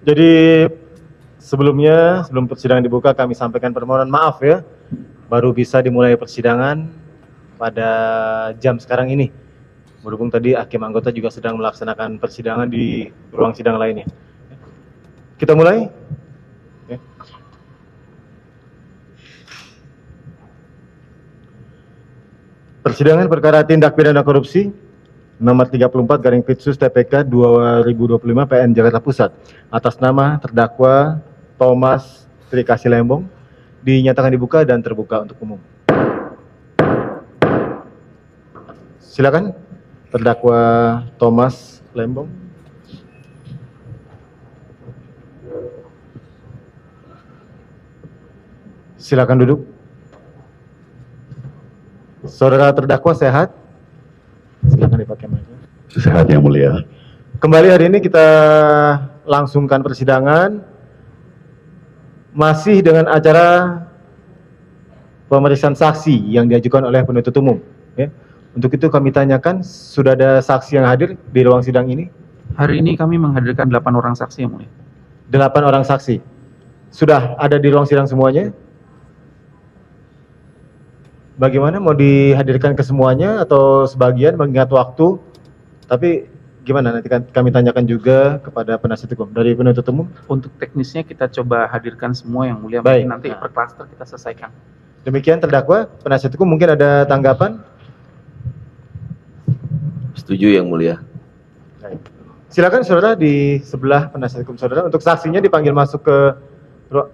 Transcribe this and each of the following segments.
Jadi sebelumnya, sebelum persidangan dibuka, kami sampaikan permohonan maaf ya, baru bisa dimulai persidangan pada jam sekarang ini. Berhubung tadi hakim anggota juga sedang melaksanakan persidangan di ruang sidang lainnya. Kita mulai. Oke. Persidangan perkara tindak pidana korupsi nomor 34 garing Pitsus TPK 2025 PN Jakarta Pusat atas nama terdakwa Thomas Trikasih Lembong dinyatakan dibuka dan terbuka untuk umum. Silakan terdakwa Thomas Lembong. Silakan duduk. Saudara terdakwa sehat? Silakan dipakai mic. Sehat yang mulia. Kembali hari ini kita langsungkan persidangan masih dengan acara pemeriksaan saksi yang diajukan oleh penuntut umum. Ya. Untuk itu kami tanyakan, sudah ada saksi yang hadir di ruang sidang ini? Hari ini kami menghadirkan 8 orang saksi yang mulia. 8 orang saksi. Sudah ada di ruang sidang semuanya? Bagaimana, mau dihadirkan ke semuanya atau sebagian mengingat waktu? Tapi gimana, nanti kami tanyakan juga kepada penasihat hukum dari penuntut umum. Untuk teknisnya kita coba hadirkan semua yang mulia. Baik. Nanti per klaster kita selesaikan. Demikian terdakwa, penasihat hukum mungkin ada tanggapan? Setuju yang mulia. Baik. Silakan saudara di sebelah penasihat hukum saudara, untuk saksinya dipanggil masuk ke ruang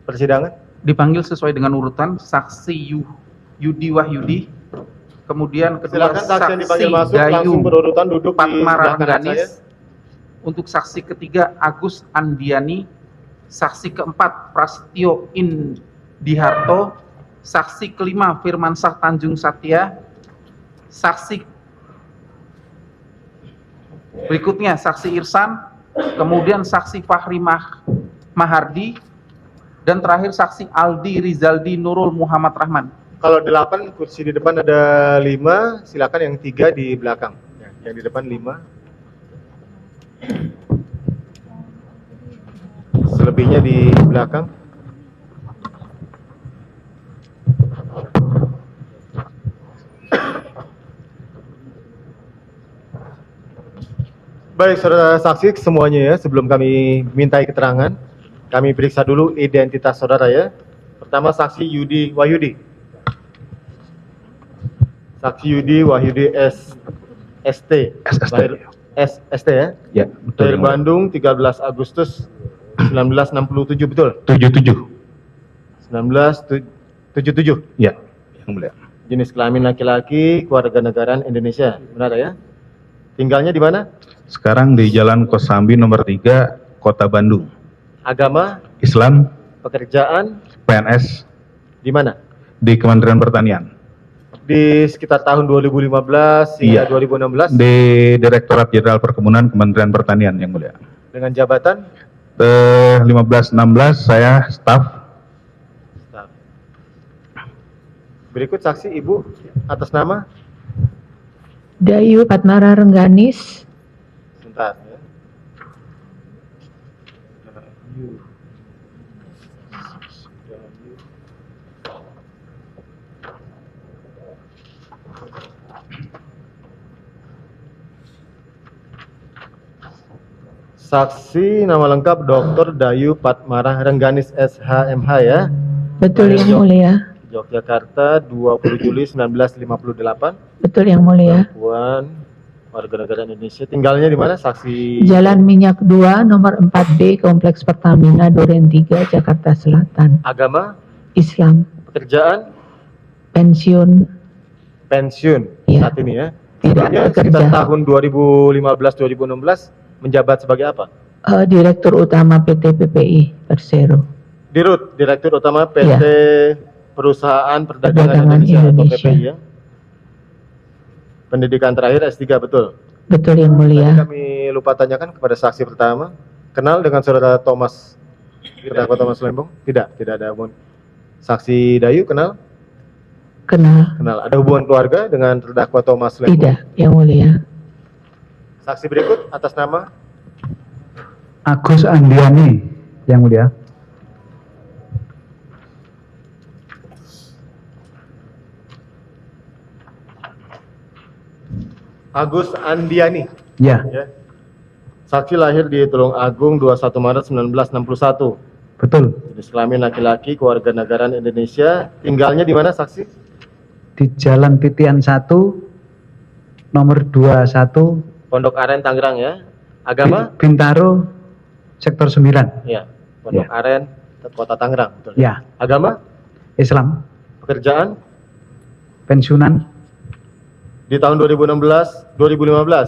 persidangan. Dipanggil sesuai dengan urutan saksi Yudi Wahyudi, kemudian kedua Silakan saksi yang dipanggil saksi masuk langsung Dayu berurutan duduk di Patmara sebelah kanan saya. Rengganis. Untuk saksi ketiga Agus Andiani, saksi keempat Prasetyo Indiharto, saksi kelima Firmansah Tanjung Satya, saksi berikutnya saksi Irsan, kemudian saksi Fahri Mahardi, dan terakhir saksi Aldi Rizaldi Nurul Muhammad Rahman. Kalau 8, kursi di depan ada 5, silakan yang 3 di belakang. Ya, yang di depan 5. Selebihnya di belakang. Baik, saudara saksi semuanya ya, sebelum kami mintai keterangan, kami periksa dulu identitas saudara ya. Pertama saksi Yudi Wahyudi. Saksi Yudi Wahyudi SST. Lahir SST ya? Ya, betul. Lahir yang mulia. Bandung 13 Agustus 1967, betul? 77. 1977. Ya, yang mulia. Jenis kelamin laki-laki, kewarganegaraan Indonesia. Benar ya? Tinggalnya di mana? Sekarang di Jalan Kosambi nomor 3, Kota Bandung. Agama, Islam, pekerjaan, PNS di mana? di Kementerian Pertanian. Di sekitar tahun 2015 hingga Iya. 2016 Di Direktorat Jenderal Perkebunan Kementerian Pertanian yang mulia. dengan jabatan 15-16 saya staf. Berikut saksi Ibu atas nama. Dayu Patmara Rengganis. Sebentar ya. Saksi nama lengkap Dr. Dayu Patmara Rengganis SHMH ya. Betul yang mulia. Yogyakarta 20 Juli 1958. Betul yang mulia. Perempuan, warga negara Indonesia. Tinggalnya di mana saksi? Jalan Minyak 2 nomor 4B Kompleks Pertamina Duren 3 Jakarta Selatan. Agama, Islam. pekerjaan, Pensiun. pensiun Iya. saat ini ya. Tidak Sebelumnya bekerja. sekitar tahun 2015-2016 menjabat sebagai apa? Direktur Utama PT PPI Persero. Dirut, Direktur Utama PT Perusahaan Perdagangan Perdagangan Indonesia atau Indonesia. PPI ya. Pendidikan terakhir S3, betul? Betul yang Tadi mulia. kami lupa tanyakan kepada saksi pertama, kenal dengan saudara Thomas, terdakwa Thomas Lembong? Tidak ada hubungan. Saksi Dayu kenal? Kenal. Kenal. Ada hubungan keluarga dengan terdakwa Thomas Lembong? Tidak yang mulia. Saksi berikut atas nama Agus Andiani, Yang Mulia. Agus Andiani. Ya, Ya. Saksi lahir di Tulung Agung 21 Maret 1961. betul. Jenis kelamin laki-laki, keluarga negaraan Indonesia. Tinggalnya di mana saksi? Di Jalan Titian 1, nomor 21, Pondok Aren, Tangerang ya. Agama? Bintaro, sektor 9. Ya. Pondok Ya. Aren, Kota Tangerang. Betul. Ya, Agama? Islam. Pekerjaan? Pensiunan Di tahun 2015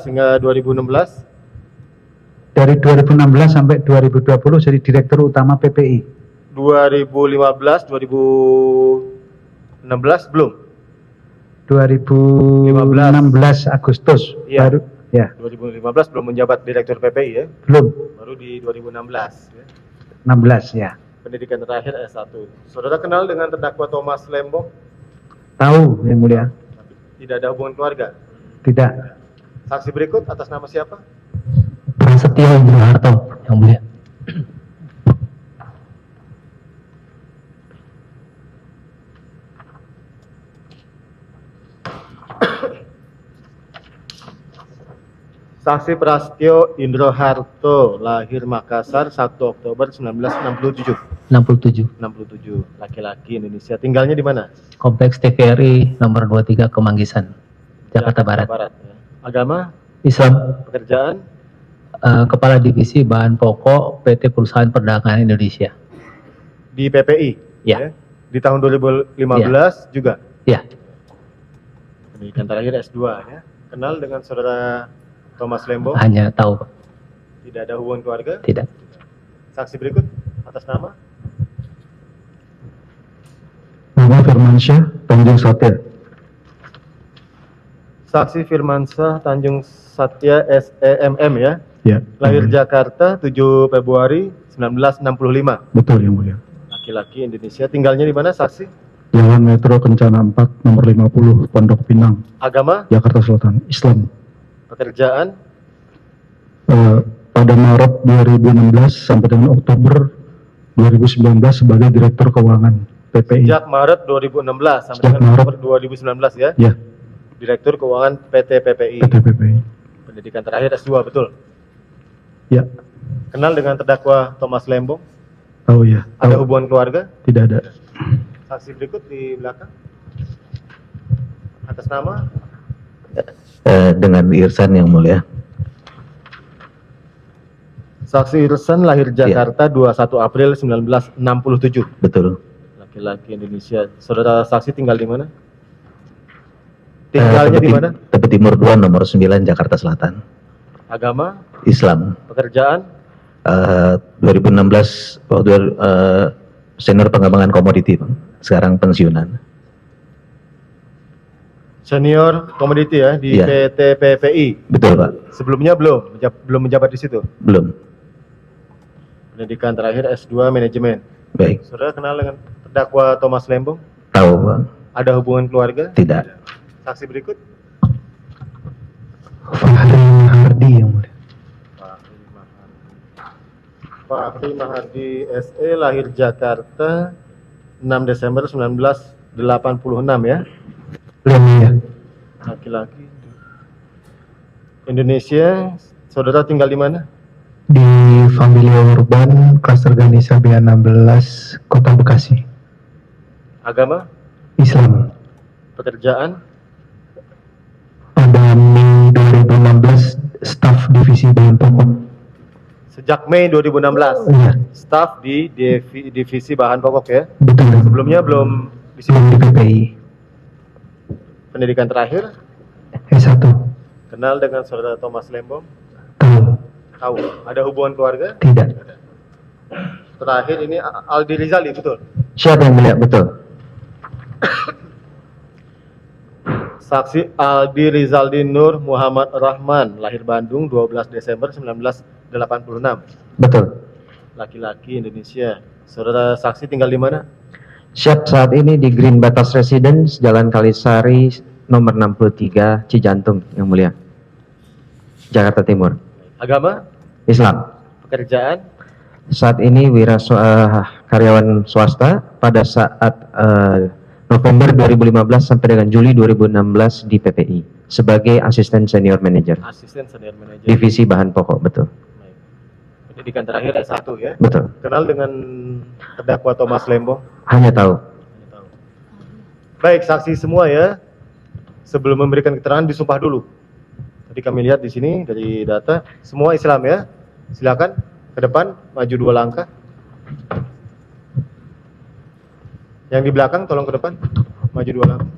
hingga 2016. dari 2016 sampai 2020 jadi Direktur Utama PPI. 2015, 2016 belum. 2016 Agustus Iya. baru, ya, 2015 belum menjabat Direktur PPI ya. belum. Baru di 2016 ya. 16 ya. Pendidikan terakhir S1. Saudara kenal dengan terdakwa Thomas Lembong? Tahu, Yang Mulia. Tidak ada hubungan keluarga. Tidak. Saksi berikut atas nama siapa? Prasetyo Indroharto, Yang Mulia. Saksi Prasetyo Indroharto, lahir Makassar 1 Oktober 1967. 67. 67, laki-laki Indonesia. Tinggalnya di mana? Kompleks TVRI nomor 23 Kemanggisan, Jakarta Barat. ya. Agama, Islam, pekerjaan, Kepala Divisi Bahan Pokok PT Perusahaan Perdagangan Indonesia. di PPI. Ya. Di tahun 2015 juga. Ya, Pendidikan terakhir S2 ya. Kenal dengan saudara Thomas Lembong? hanya tahu, Pak. Tidak ada hubungan keluarga? Tidak. Saksi berikut atas nama? Nama Firmansyah Tanjung Satya. Saksi Firmansyah Tanjung Satya SEMM ya. Ya. Lahir Jakarta 7 Februari 1965. Betul, Yang Mulia. Laki-laki Indonesia. Tinggalnya di mana saksi? Jalan Metro Kencana 4 nomor 50 Pondok Pinang, Agama, Jakarta Selatan, Islam. pekerjaan, Pada Maret 2016 sampai dengan Oktober 2019 sebagai Direktur Keuangan PPI. sejak Maret 2016 sampai Sejak dengan Maret. Oktober 2019 ya. Ya, Direktur Keuangan PT PPI. PT PPI. Pendidikan terakhir S2 betul. Ya, Kenal dengan terdakwa Thomas Lembong? tahu ya. Ada Tahu. hubungan keluarga? Tidak ada. Saksi berikut di belakang. Atas nama? Dengan Irsan, Yang Mulia. Saksi Irsan lahir Jakarta 21 April 1967. Betul. Laki-laki Indonesia. Saudara saksi tinggal di mana? Tinggalnya di mana? Tebet Timur 2 nomor 9 Jakarta Selatan. Agama, Islam. pekerjaan, 2016 waktu senior pengembangan komoditi, Bang. Sekarang pensiunan. senior komoditi ya di Iya. PT PPI. Betul, Pak. Sebelumnya belum menjabat di situ. Belum. Pendidikan terakhir S2 manajemen. Baik. Saudara kenal dengan terdakwa Thomas Lembong? Tahu, Bang. Ada hubungan keluarga? Tidak. Saksi berikut. Fahri Mahardi, Yang Mulia. Fahri Mahardi SE lahir Jakarta 6 Desember 1986 ya. Yang Mulia. Laki-laki. Indonesia. Saudara tinggal di mana? Di Familia Urban, Klaster Ganesha BA16, Kota Bekasi. Agama, Islam. pekerjaan, Pada Mei 2016, staf divisi bahan pokok. sejak Mei 2016. Iya, Staf di divisi bahan pokok ya. betul. Sebelumnya belum di sini. Sebelum di PPI. Pendidikan terakhir, S1. kenal dengan saudara Thomas Lembong? Tahu. Tahu. Ada hubungan keluarga? Tidak. Terakhir ini Aldi Rizali, betul? Siapa yang melihat? Betul. Saksi Aldi Rizaldi Nur Muhammad Rahman, lahir Bandung 12 Desember 1986. Betul. Laki-laki Indonesia. Saudara saksi tinggal di mana? Siap, saat ini di Green Batas Residence, Jalan Kalisari, nomor 63, Cijantung, Yang Mulia. Jakarta Timur. Agama, Islam. pekerjaan? Saat ini karyawan swasta pada saat November 2015 sampai dengan Juli 2016 di PPI sebagai asisten senior manager Asisten senior manager. divisi bahan pokok, betul. Baik. Pendidikan terakhir S1 ya. Betul. Kenal dengan terdakwa Thomas Lembong? Hanya tahu. Baik, saksi semua ya. Sebelum memberikan keterangan disumpah dulu. Tadi kami lihat di sini dari data semua Islam ya. Silakan ke depan, maju 2 langkah. Yang di belakang tolong ke depan, maju 2 langkah.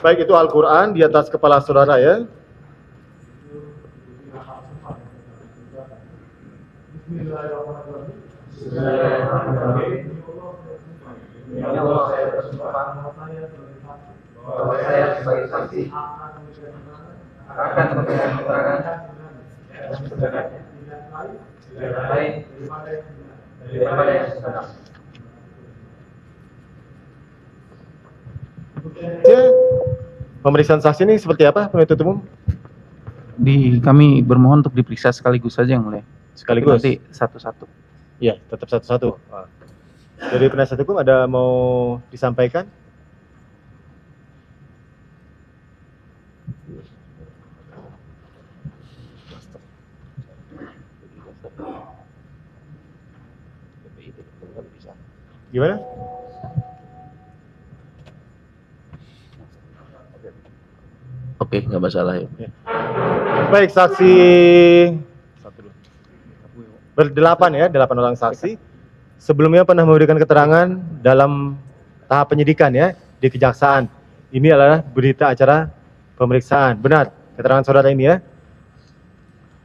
Baik, itu Al-Quran di atas kepala saudara ya. Saya sebagai saksi akan memberikan keterangan baik daripada yang sebenarnya. Ya, pemeriksaan saksi ini seperti apa penuntut umum? Kami bermohon untuk diperiksa sekaligus saja yang mulia. Sekaligus? Nanti satu-satu. Ya, tetap satu-satu. Dari penasihat hukum ada mau disampaikan? Gimana? Oke, nggak masalah ya. Baik, saksi berdelapan ya, 8 orang saksi. Sebelumnya pernah memberikan keterangan dalam tahap penyidikan ya di kejaksaan. Ini adalah berita acara pemeriksaan. Benar, keterangan saudara ini ya.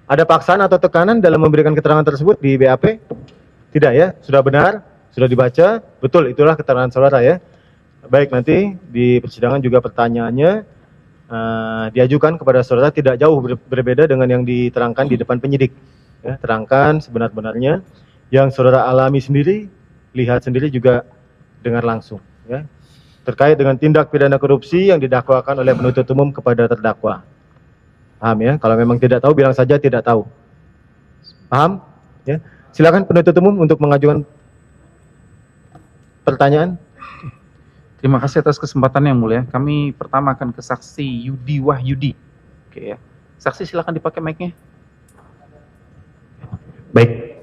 Ada paksaan atau tekanan dalam memberikan keterangan tersebut di BAP? Tidak ya, sudah benar, sudah dibaca, betul itulah keterangan saudara ya. Baik, nanti di persidangan juga pertanyaannya diajukan kepada saudara tidak jauh berbeda dengan yang diterangkan di depan penyidik. Ya, terangkan sebenar-benarnya yang saudara alami sendiri, lihat sendiri juga dengar langsung. Ya. Terkait dengan tindak pidana korupsi yang didakwakan oleh penuntut umum kepada terdakwa. Paham ya? Kalau memang tidak tahu, bilang saja tidak tahu. Paham? Ya. Silakan penuntut umum untuk mengajukan pertanyaan. Terima kasih atas kesempatan yang mulia. Kami pertama akan ke saksi Yudi Wahyudi. Oke ya. Saksi silakan dipakai mic-nya. Baik,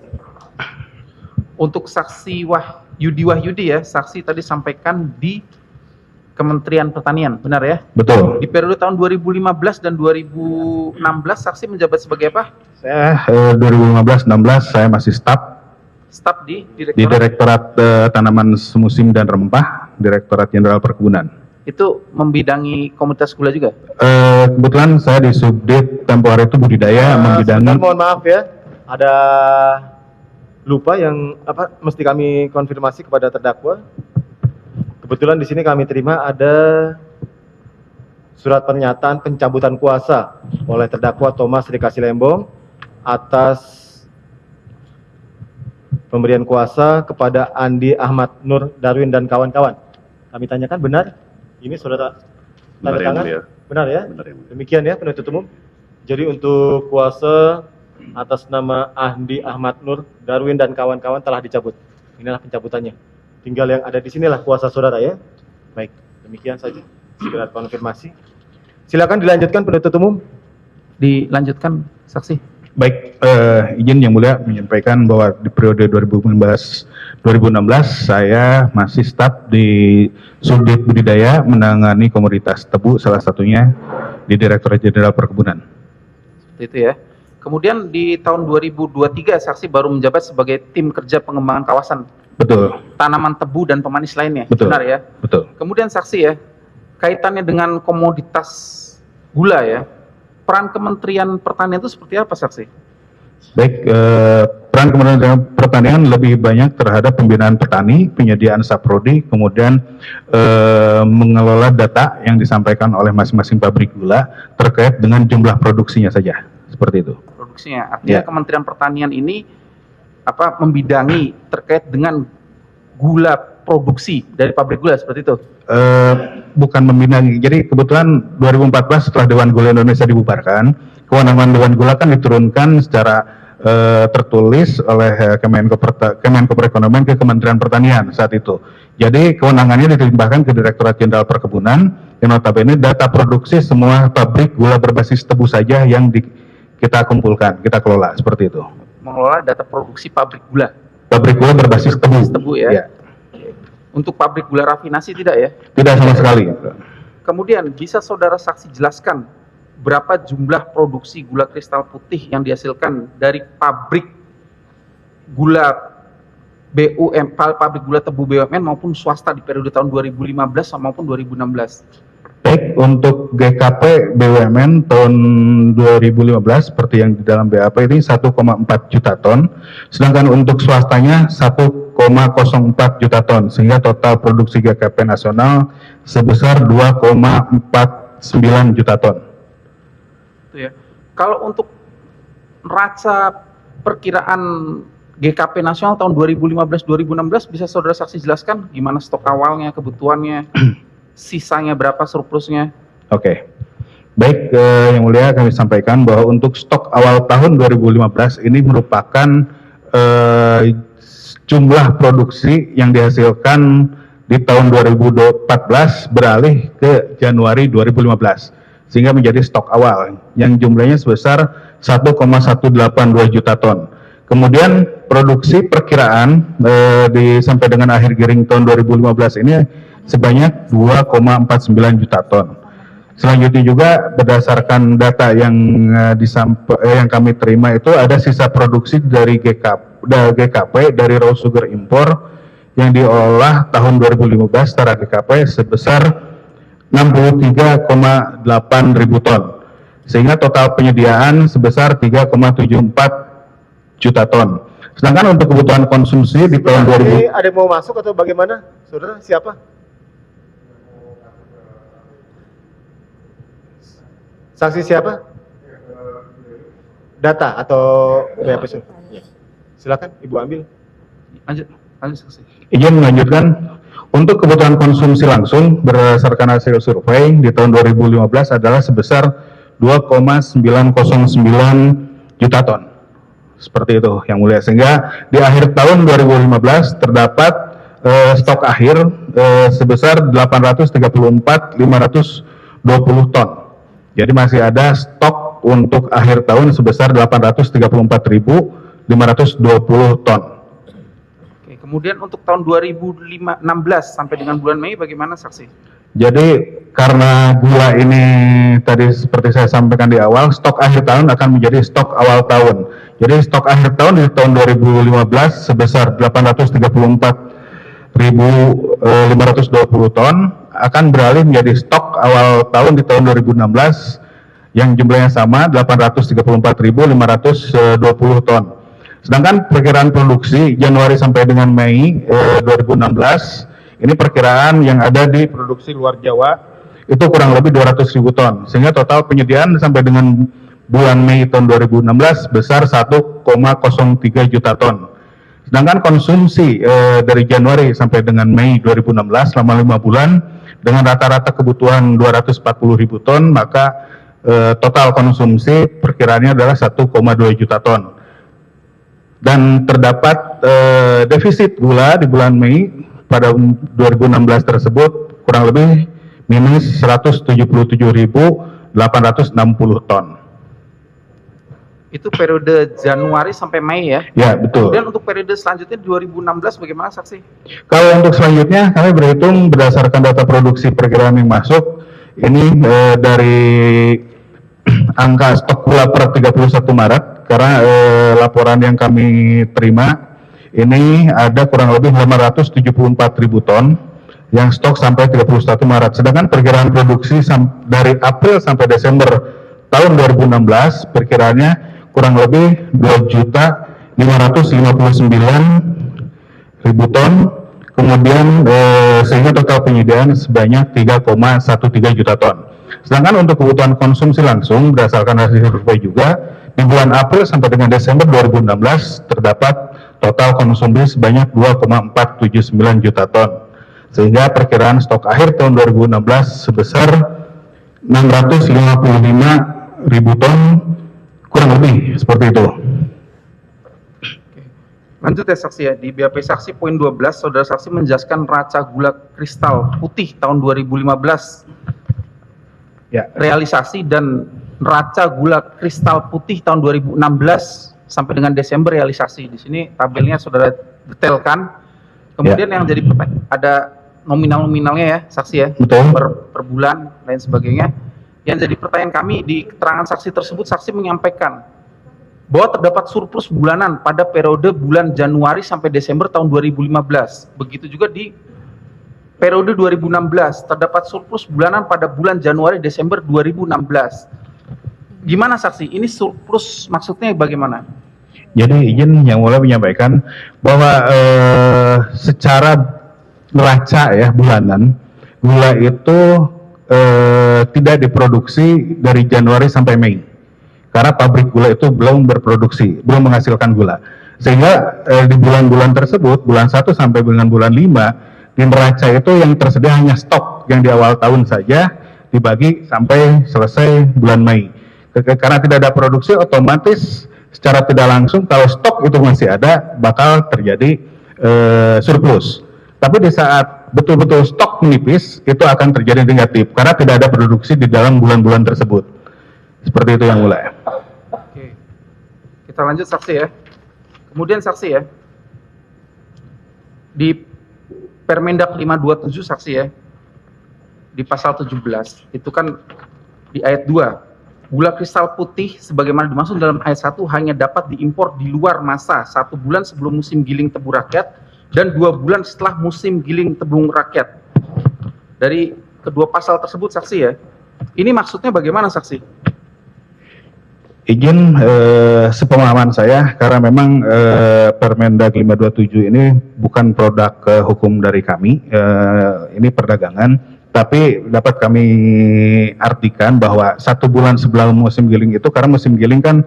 Untuk saksi Yudi Wahyudi ya, saksi tadi sampaikan di Kementerian Pertanian, benar ya? betul. Di periode tahun 2015 dan 2016 saksi menjabat sebagai apa? Saya 2015-16 saya masih Staf di di Direktorat Tanaman Musim dan Rempah, Direktorat Jenderal Perkebunan. Itu membidangi komunitas gula juga? Kebetulan saya di Subdit tempo hari itu budidaya membidangi. Sebentar, mohon maaf ya, ada lupa yang mesti kami konfirmasi kepada terdakwa. Kebetulan di sini kami terima ada surat pernyataan pencabutan kuasa oleh terdakwa Thomas Rikasi Lembong atas pemberian kuasa kepada Andi Ahmad Nur Darwin dan kawan-kawan. Kami tanyakan benar? Ini saudara tanda tangan? Benar ya? Demikian ya penuntut umum. Jadi untuk kuasa atas nama Andi Ahmad Nur Darwin dan kawan-kawan telah dicabut. Inilah pencabutannya. Tinggal yang ada di sinilah kuasa saudara ya. Baik, demikian saja. Segera konfirmasi. Silakan dilanjutkan penuntut umum. Dilanjutkan saksi. Baik, izin yang mulia menyampaikan bahwa di periode 2015-2016 saya masih staf di Subdit Budidaya menangani komoditas tebu, salah satunya di Direktorat Jenderal Perkebunan. Seperti itu ya. Kemudian di tahun 2023 saksi baru menjabat sebagai tim kerja pengembangan kawasan Betul, tanaman tebu dan pemanis lainnya. betul, Benar ya? betul. Kemudian saksi ya, kaitannya dengan komoditas gula ya, peran Kementerian Pertanian itu seperti apa saksi? Baik, peran Kementerian Pertanian lebih banyak terhadap pembinaan petani, penyediaan saprodi, kemudian mengelola data yang disampaikan oleh masing-masing pabrik gula terkait dengan jumlah produksinya saja, seperti itu. Produksinya, artinya Ya. Kementerian Pertanian ini membidangi terkait dengan gula produksi dari pabrik gula seperti itu? Bukan membina. Jadi kebetulan 2014 setelah Dewan Gula Indonesia dibubarkan, kewenangan Dewan Gula kan diturunkan secara tertulis oleh Kemenko Perekonomian ke Kementerian Pertanian saat itu. Jadi kewenangannya dilimpahkan ke Direktorat Jenderal Perkebunan, yang notabene data produksi semua pabrik gula berbasis tebu saja yang kita kumpulkan, kita kelola seperti itu. Mengelola data produksi pabrik gula. Pabrik gula berbasis tebu. Tebu ya. Ya. Untuk pabrik gula rafinasi tidak ya? Tidak sama sekali. Kemudian bisa saudara saksi jelaskan berapa jumlah produksi gula kristal putih yang dihasilkan dari pabrik gula pabrik gula tebu BUMN maupun swasta di periode tahun 2015 maupun 2016? Baik, untuk GKP BUMN tahun 2015 seperti yang di dalam BAP ini 1,4 juta ton, sedangkan untuk swastanya 1,04 juta ton, sehingga total produksi GKP nasional sebesar 2,49 juta ton. Ya. Kalau untuk neraca perkiraan GKP nasional tahun 2015-2016 bisa saudara saksi jelaskan gimana stok awalnya, kebutuhannya, sisanya berapa, surplusnya? Oke. Baik, Yang Mulia kami sampaikan bahwa untuk stok awal tahun 2015 ini merupakan jumlah produksi yang dihasilkan di tahun 2014 beralih ke Januari 2015. Sehingga menjadi stok awal yang jumlahnya sebesar 1,182 juta ton. Kemudian produksi perkiraan sampai dengan akhir giring tahun 2015 ini sebanyak 2,49 juta ton. Selanjutnya juga berdasarkan data yang kami terima itu ada sisa produksi dari GKP dari raw sugar impor yang diolah tahun 2015 secara GKP sebesar 63,8 ribu ton, sehingga total penyediaan sebesar 3,74 juta ton. Sedangkan untuk kebutuhan konsumsi di tahun 2000. Ada yang mau masuk atau bagaimana? Saudara, siapa? Saksi siapa? Data atau BAP? Silakan, Ibu ambil. Lanjut saksi. Izin melanjutkan. Untuk kebutuhan konsumsi langsung berdasarkan hasil survei di tahun 2015 adalah sebesar 2,909 juta ton. Seperti itu Yang Mulia. Sehingga di akhir tahun 2015 terdapat stok akhir sebesar 834.520 ton. Jadi masih ada stok untuk akhir tahun sebesar 834.520 ton. Kemudian untuk tahun 2016 sampai dengan bulan Mei bagaimana saksi? Jadi karena gula ini tadi seperti saya sampaikan di awal, stok akhir tahun akan menjadi stok awal tahun. Jadi stok akhir tahun di tahun 2015 sebesar 834.520 ton akan beralih menjadi stok awal tahun di tahun 2016 yang jumlahnya sama 834.520 ton. Sedangkan perkiraan produksi Januari sampai dengan Mei 2016 ini perkiraan yang ada di produksi luar Jawa itu kurang lebih 200.000 ton, sehingga total penyediaan sampai dengan bulan Mei tahun 2016 besar 1,03 juta ton. Sedangkan konsumsi dari Januari sampai dengan Mei 2016 selama 5 bulan dengan rata-rata kebutuhan 240.000 ton, maka total konsumsi perkiraannya adalah 1,2 juta ton. Dan terdapat defisit gula di bulan Mei pada 2016 tersebut kurang lebih minus 177.860 ton. Itu periode Januari sampai Mei ya? Ya, betul. Kemudian untuk periode selanjutnya 2016 bagaimana saksi? Kalau untuk selanjutnya kami berhitung berdasarkan data produksi perkiraan yang masuk ini dari angka stok gula per 31 Maret karena laporan yang kami terima ini ada kurang lebih 574.000 ton yang stok sampai 31 Maret. Sedangkan perkiraan produksi dari April sampai Desember tahun 2016 perkiraannya kurang lebih 2.559.000 ton. Kemudian sehingga total penyediaan sebanyak 3,13 juta ton. Sedangkan untuk kebutuhan konsumsi langsung berdasarkan hasil survei juga di bulan April sampai dengan Desember 2016 terdapat total konsumsi sebanyak 2,479 juta ton. Sehingga perkiraan stok akhir tahun 2016 sebesar 655.000 ton, kurang lebih seperti itu. Lanjut ya saksi ya, di BAP saksi poin 12, saudara saksi menjelaskan neraca gula kristal putih tahun 2015 Ya. realisasi dan neraca gula kristal putih tahun 2016 sampai dengan Desember realisasi. Di sini tabelnya saudara detailkan. Kemudian yang jadi ada nominal-nominalnya ya saksi ya, Betul. per bulan lain sebagainya. Yang jadi pertanyaan kami di keterangan saksi tersebut, saksi menyampaikan bahwa terdapat surplus bulanan pada periode bulan Januari sampai Desember tahun 2015. Begitu juga di periode 2016 terdapat surplus bulanan pada bulan Januari Desember 2016. Gimana saksi? Ini surplus maksudnya bagaimana? Jadi izin yang mulia menyampaikan bahwa secara neraca ya bulanan, gula itu tidak diproduksi dari Januari sampai Mei. Karena pabrik gula itu belum berproduksi, belum menghasilkan gula. Sehingga di bulan-bulan tersebut, bulan 1 sampai dengan bulan 5, di neraca itu yang tersedia hanya stok yang di awal tahun saja, dibagi sampai selesai bulan Mei. Karena tidak ada produksi, otomatis secara tidak langsung kalau stok itu masih ada, bakal terjadi surplus. Tapi di saat betul-betul stok menipis, itu akan terjadi negatif, karena tidak ada produksi di dalam bulan-bulan tersebut. Seperti itu yang mulai. Oke. Kita lanjut saksi ya. Kemudian saksi ya. Di Permendak 527 saksi ya. Di pasal 17, itu kan di ayat 2. Gula kristal putih sebagaimana dimaksud dalam ayat 1 hanya dapat diimpor di luar masa 1 bulan sebelum musim giling tebu rakyat dan 2 bulan setelah musim giling tebu rakyat. Dari kedua pasal tersebut saksi ya. Ini maksudnya bagaimana saksi? Izin sepemahaman saya, karena memang Permendag 527 ini bukan produk hukum dari kami, ini perdagangan, tapi dapat kami artikan bahwa 1 bulan sebelum musim giling itu, karena musim giling kan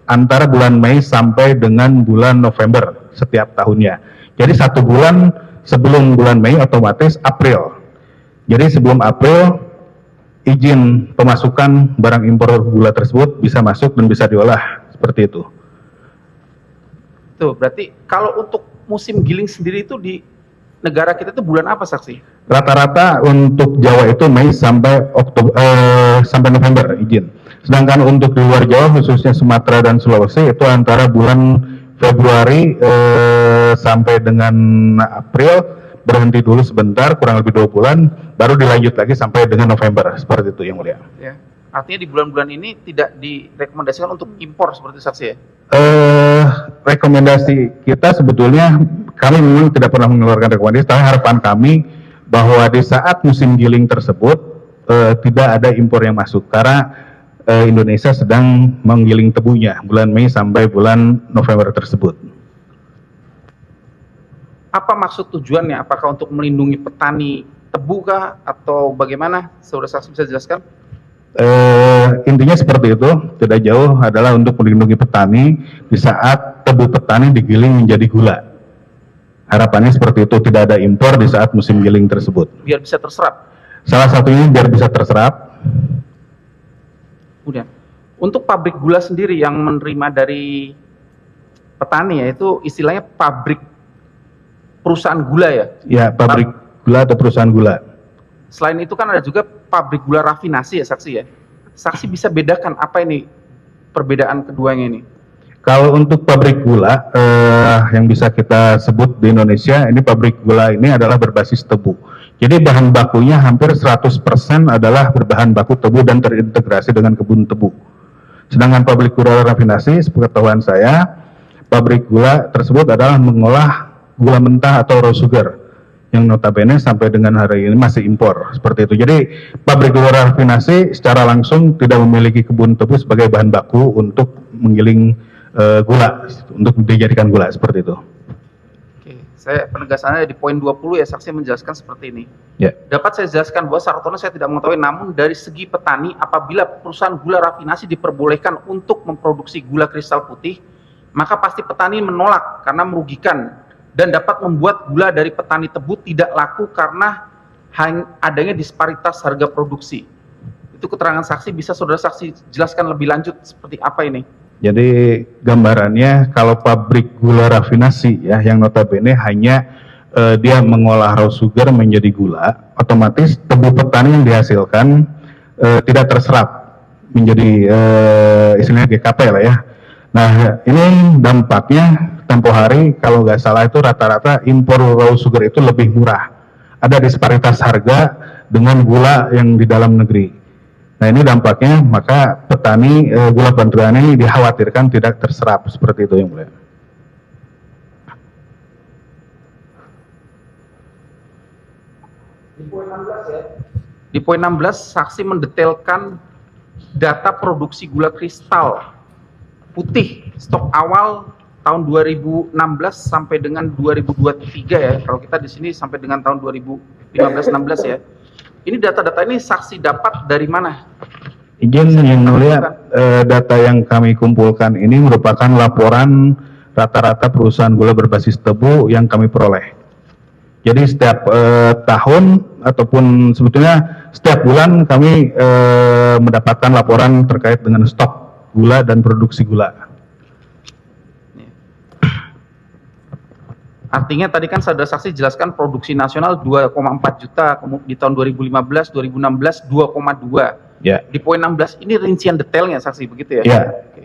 antara bulan Mei sampai dengan bulan November setiap tahunnya. Jadi 1 bulan sebelum bulan Mei otomatis April. Jadi sebelum April, izin pemasukan barang impor gula tersebut bisa masuk dan bisa diolah, seperti itu. Tuh, berarti kalau untuk musim giling sendiri itu di negara kita itu bulan apa saksi? Rata-rata untuk Jawa itu Mei sampai sampai November izin. Sedangkan untuk di luar Jawa khususnya Sumatera dan Sulawesi itu antara bulan Februari sampai dengan April, berhenti dulu sebentar, kurang lebih 2 bulan, baru dilanjut lagi sampai dengan November, seperti itu yang mulia. Ya. Artinya di bulan-bulan ini tidak direkomendasikan untuk impor seperti saksi ya? Rekomendasi kita sebetulnya, kami memang tidak pernah mengeluarkan rekomendasi, tapi harapan kami bahwa di saat musim giling tersebut tidak ada impor yang masuk, karena Indonesia sedang menggiling tebunya bulan Mei sampai bulan November tersebut. Apa maksud tujuannya? Apakah untuk melindungi petani tebu kah atau bagaimana? Saudara saksi bisa jelaskan? Intinya seperti itu, tidak jauh adalah untuk melindungi petani di saat tebu petani digiling menjadi gula. Harapannya seperti itu, tidak ada impor di saat musim giling tersebut. Biar bisa terserap. Salah satunya biar bisa terserap. Kemudian, untuk pabrik gula sendiri yang menerima dari petani ya, itu istilahnya pabrik perusahaan gula ya? Ya, pabrik gula atau perusahaan gula. Selain itu kan ada juga pabrik gula rafinasi ya saksi ya? Saksi bisa bedakan apa ini perbedaan keduanya ini? Kalau untuk pabrik gula yang bisa kita sebut di Indonesia, ini pabrik gula ini adalah berbasis tebu. Jadi bahan bakunya hampir 100% adalah berbahan baku tebu dan terintegrasi dengan kebun tebu. Sedangkan pabrik gula rafinasi, sepengetahuan saya, pabrik gula tersebut adalah mengolah gula mentah atau raw sugar yang notabene sampai dengan hari ini masih impor, seperti itu. Jadi pabrik gula rafinasi secara langsung tidak memiliki kebun tebu sebagai bahan baku untuk menggiling gula, untuk dijadikan gula, seperti itu. Oke, saya penegasannya di poin 20 ya, saksi menjelaskan seperti ini. Ya. Dapat saya jelaskan bahwa Sartono saya tidak mengetahui, namun dari segi petani apabila perusahaan gula rafinasi diperbolehkan untuk memproduksi gula kristal putih, maka pasti petani menolak karena merugikan dan dapat membuat gula dari petani tebu tidak laku karena adanya disparitas harga produksi. Itu keterangan saksi, bisa saudara saksi jelaskan lebih lanjut seperti apa ini? Jadi gambarannya kalau pabrik gula rafinasi ya yang notabene hanya dia mengolah raw sugar menjadi gula, otomatis tebu petani yang dihasilkan tidak terserap menjadi istilahnya GKP lah ya. Nah ini dampaknya tempo hari kalau nggak salah itu rata-rata impor raw sugar itu lebih murah. Ada disparitas harga dengan gula yang di dalam negeri. Nah ini dampaknya, maka petani gula bantuan ini dikhawatirkan tidak terserap seperti itu yang mulia. Di poin 16 saksi mendetailkan data produksi gula kristal putih stok awal tahun 2016 sampai dengan 2023 ya. Kalau kita di sini sampai dengan tahun 2015-16 ya. Ini data-data ini saksi dapat dari mana? Izin yang mulia, data yang kami kumpulkan ini merupakan laporan rata-rata perusahaan gula berbasis tebu yang kami peroleh. Jadi setiap tahun ataupun sebetulnya setiap bulan kami mendapatkan laporan terkait dengan stok gula dan produksi gula. Artinya tadi kan saudara saksi jelaskan produksi nasional 2,4 juta, di tahun 2015, 2016 2,2. Ya. Di poin 16 ini rincian detailnya saksi begitu ya? Ya. Oke.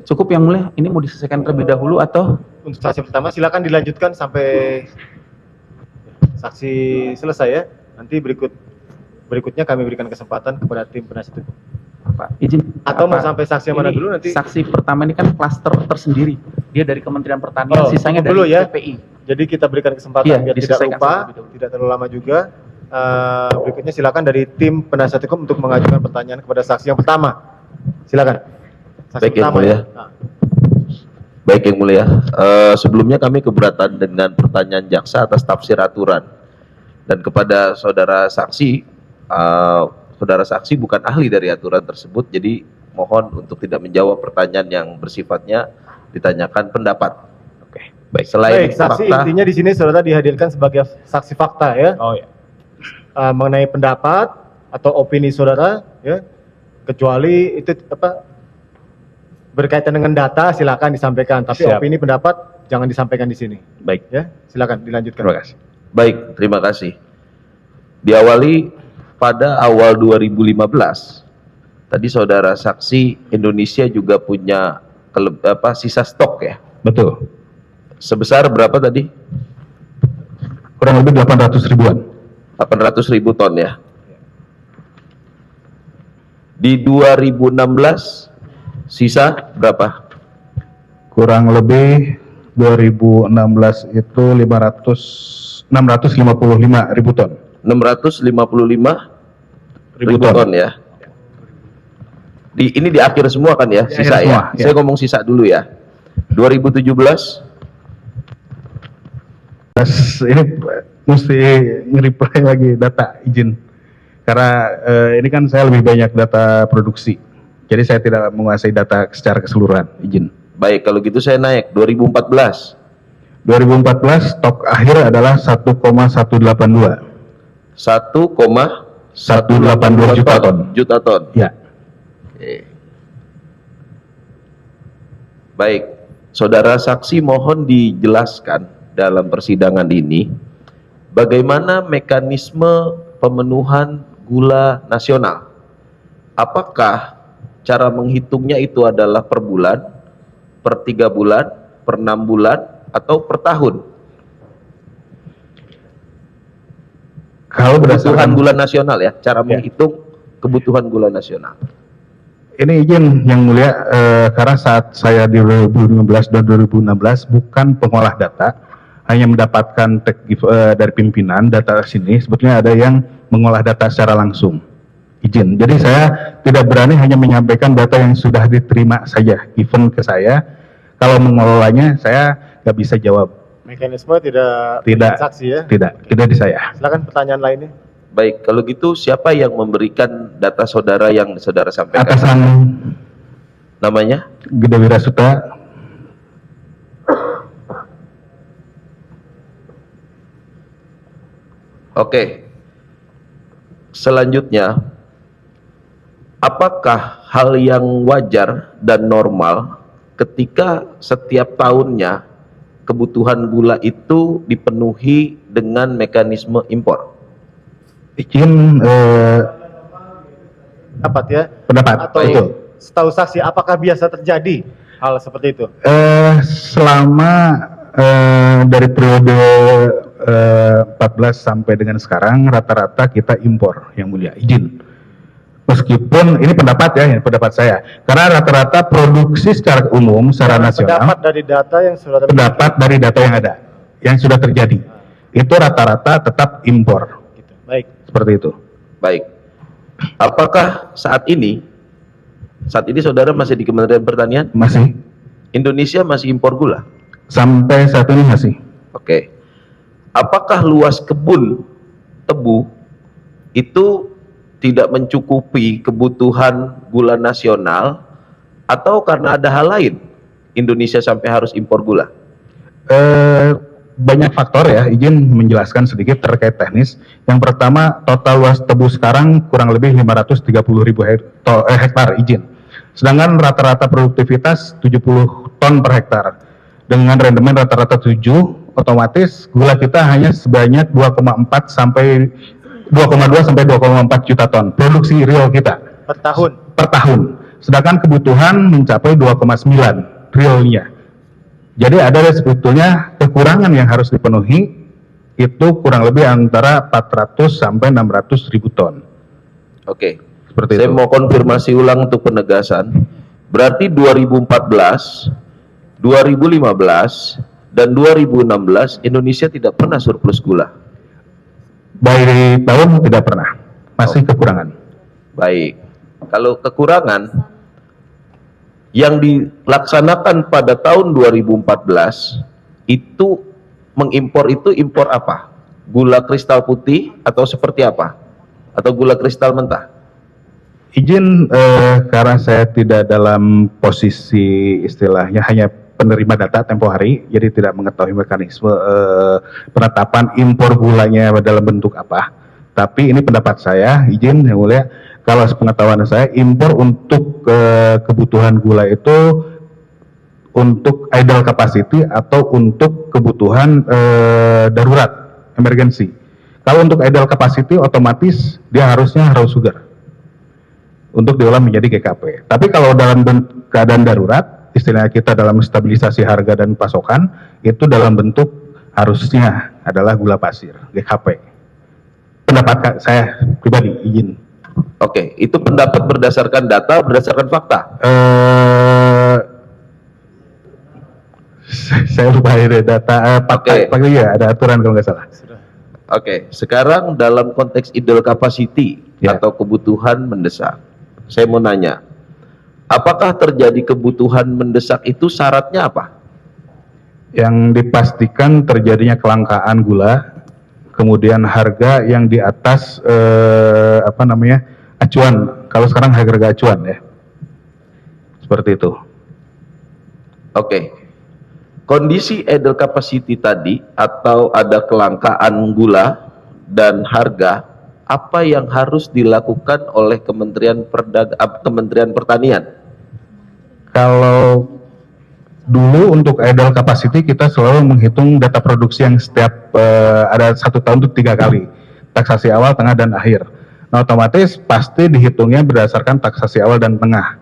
Cukup yang mulia, ini mau diselesaikan terlebih dahulu atau? Untuk saksi pertama silakan dilanjutkan sampai saksi selesai ya. Nanti berikutnya kami berikan kesempatan kepada tim penasihat hukum. Pak, izin. Atau mau Pak, sampai saksi yang mana ini dulu nanti? Saksi pertama ini kan klaster tersendiri. Dia dari Kementerian Pertanian, sisanya dari dulu ya. PPI. Jadi kita berikan kesempatan Iya, biar tidak diselesaikan lupa, terlebih dahulu. tidak terlalu lama juga. Berikutnya silakan dari tim penasihat hukum untuk mengajukan pertanyaan kepada saksi yang pertama. Silakan. Saksi Baik, Yang pertama Mulia. ya. Nah, Baik Yang Mulia, sebelumnya kami keberatan dengan pertanyaan jaksa atas tafsir aturan. Dan kepada saudara saksi bukan ahli dari aturan tersebut, jadi mohon untuk tidak menjawab pertanyaan yang bersifatnya ditanyakan pendapat. Oke, baik. Selain baik, saksi fakta, intinya di sini saudara dihadirkan sebagai saksi fakta ya. Oh ya. Mengenai pendapat atau opini saudara ya. Kecuali itu berkaitan dengan data silakan disampaikan, tapi Siap. opini pendapat jangan disampaikan di sini. baik. Ya, silakan dilanjutkan. Terima kasih. Baik, terima kasih. Diawali pada awal 2015, tadi saudara saksi Indonesia juga punya sisa stok ya. Betul. Sebesar berapa tadi? Kurang lebih 800 ribuan. 800.000 ton ya. Di 2016 sisa berapa? Kurang lebih 2016 itu 655 ribu ton. 655.000 ton ya. Ini di akhir semua kan ya, Di sisa akhir ya. semua, ya. Saya ngomong sisa dulu ya. 2017 Ini mesti nge-reply lagi data izin. Karena ini kan saya lebih banyak data produksi. Jadi saya tidak menguasai data secara keseluruhan, izin. baik, kalau gitu saya naik 2014 stok akhir adalah 1,182. 1,182 juta ton. Ya. Oke. Baik, saudara saksi mohon dijelaskan dalam persidangan ini bagaimana mekanisme pemenuhan gula nasional. Apakah cara menghitungnya itu adalah per bulan, per 3 bulan, per 6 bulan, atau per tahun? Kalau Kebutuhan berdasarkan gula nasional ya, cara menghitung kebutuhan gula nasional. ini izin yang mulia, karena saat saya di 2015 dan 2016 bukan pengolah data, hanya mendapatkan dari pimpinan data sini, sebetulnya ada yang mengolah data secara langsung. Izin. Jadi saya tidak berani hanya menyampaikan data yang sudah diterima saja, given ke saya. Kalau mengelolanya saya nggak bisa jawab. Mekanisme tidak saksi ya. Tidak di saya. Silakan pertanyaan lainnya. Baik, kalau gitu siapa yang memberikan data saudara yang saudara sampaikan? Atasan Namanya? Gede Wirasuta, Oke. Selanjutnya, apakah hal yang wajar dan normal ketika setiap tahunnya kebutuhan gula itu dipenuhi dengan mekanisme impor? Izin Dapat ya? pendapat Atau itu. setahu saksi, apakah biasa terjadi hal seperti itu? Selama dari periode 14 sampai dengan sekarang rata-rata kita impor, yang mulia, izin. Meskipun ini pendapat ya, ini pendapat saya. Karena rata-rata produksi secara umum, secara nasional, Pendapat dari data yang sudah pendapat dari data yang ada, yang sudah terjadi, itu rata-rata tetap impor. Gitu. Baik. Seperti itu. Baik. Apakah saat ini saudara masih di Kementerian Pertanian? Masih. Indonesia masih impor gula? Sampai saat ini masih. Oke. Apakah luas kebun tebu itu tidak mencukupi kebutuhan gula nasional, atau karena ada hal lain Indonesia sampai harus impor gula? Banyak faktor ya, izin menjelaskan sedikit terkait teknis. Yang pertama, total luas tebu sekarang kurang lebih 530.000 hektar, izin. Sedangkan rata-rata produktivitas 70 ton per hektar. Dengan rendemen rata-rata 7, otomatis gula kita hanya sebanyak 2,2 sampai 2,4 juta ton produksi real kita Per tahun. per tahun. Sedangkan kebutuhan mencapai 2,9 realnya. Jadi ada sebetulnya kekurangan yang harus dipenuhi, itu kurang lebih antara 400 sampai 600 ribu ton. Oke. Seperti Saya itu. mau konfirmasi ulang untuk penegasan. Berarti 2014, 2015, dan 2016 Indonesia tidak pernah surplus gula. By tahun tidak pernah, masih kekurangan. Baik. Kalau kekurangan yang dilaksanakan pada tahun 2014 itu mengimpor, itu impor apa? Gula kristal putih atau seperti apa? Atau gula kristal mentah? Izin karena saya tidak dalam posisi istilahnya hanya penerima data tempo hari, jadi tidak mengetahui mekanisme penetapan impor gulanya dalam bentuk apa. Tapi ini pendapat saya, izin yang mulia, kalau sepengetahuan saya impor untuk kebutuhan gula itu untuk idle capacity atau untuk kebutuhan darurat, emergency. Kalau untuk idle capacity otomatis dia harusnya raw sugar untuk diolah menjadi GKP. Tapi kalau dalam keadaan darurat, istilahnya kita dalam stabilisasi harga dan pasokan, itu dalam bentuk harusnya adalah gula pasir, GKP. Pendapat saya pribadi, izin. Oke, itu pendapat berdasarkan data, berdasarkan fakta. Saya lupa ini data, Oke. ya ada aturan kalau nggak salah. Oke, sekarang dalam konteks idle capacity Ya. atau kebutuhan mendesak, saya mau nanya, apakah terjadi kebutuhan mendesak itu syaratnya apa? Yang dipastikan terjadinya kelangkaan gula, kemudian harga yang di atas acuan. Kalau sekarang harga acuan ya, seperti itu. Oke, kondisi idle capacity tadi atau ada kelangkaan gula dan harga, apa yang harus dilakukan oleh Kementerian Pertanian? Kalau dulu untuk idle capacity kita selalu menghitung data produksi yang setiap ada 1 tahun itu 3 kali, taksasi awal, tengah, dan akhir. Nah, otomatis pasti dihitungnya berdasarkan taksasi awal dan tengah.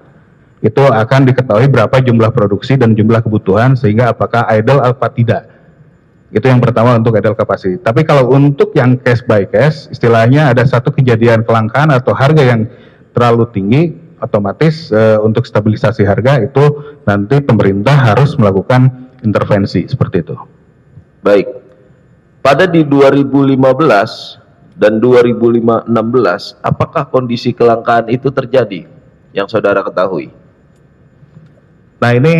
Itu akan diketahui berapa jumlah produksi dan jumlah kebutuhan sehingga apakah idle apa tidak. Itu yang pertama untuk idle capacity. Tapi kalau untuk yang case by case, istilahnya ada satu kejadian kelangkaan atau harga yang terlalu tinggi, otomatis untuk stabilisasi harga itu nanti pemerintah harus melakukan intervensi seperti itu. Baik, pada di 2015 dan 2016, apakah kondisi kelangkaan itu terjadi yang saudara ketahui? Nah ini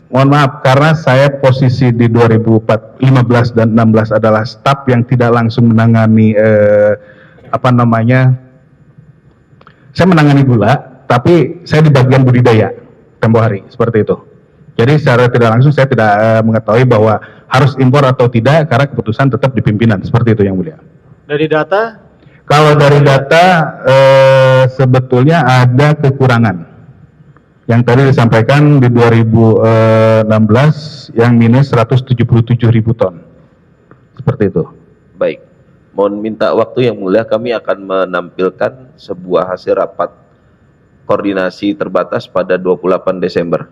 mohon maaf karena saya posisi di 2015 dan 16 adalah staf yang tidak langsung menangani saya menangani gula, tapi saya di bagian budidaya tempo hari seperti itu. Jadi secara tidak langsung saya tidak mengetahui bahwa harus impor atau tidak karena keputusan tetap di pimpinan seperti itu yang mulia. Dari data, Kalau dari data sebetulnya ada kekurangan. Yang tadi disampaikan di 2016 yang minus 177.000 ton. Seperti itu. Baik. Mohon minta waktu yang mulia, kami akan menampilkan sebuah hasil rapat koordinasi terbatas pada 28 Desember.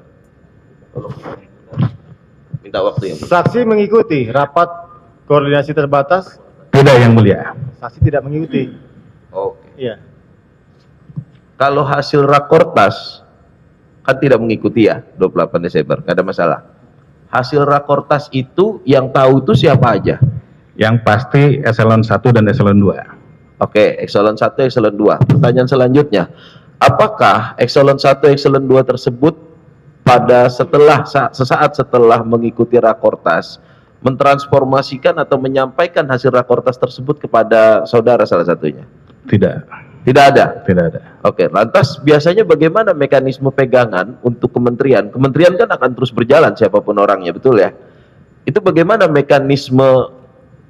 Minta waktu yang mulia. saksi mengikuti rapat koordinasi terbatas, Tidak yang mulia. saksi tidak mengikuti. Oke. Iya. Kalau hasil rakortas kan tidak mengikuti ya 28 Desember, nggak ada masalah. Hasil rakortas itu yang tahu itu siapa aja? Yang pasti eselon 1 dan eselon 2. Oke, eselon 1, eselon 2. Pertanyaan selanjutnya, apakah eselon 1, eselon 2 tersebut pada sesaat setelah mengikuti rakortas mentransformasikan atau menyampaikan hasil rakortas tersebut kepada saudara salah satunya? Tidak. Tidak ada. Tidak ada. Oke, lantas biasanya bagaimana mekanisme pegangan untuk kementerian? Kementerian kan akan terus berjalan siapapun orangnya, betul ya? Itu bagaimana mekanisme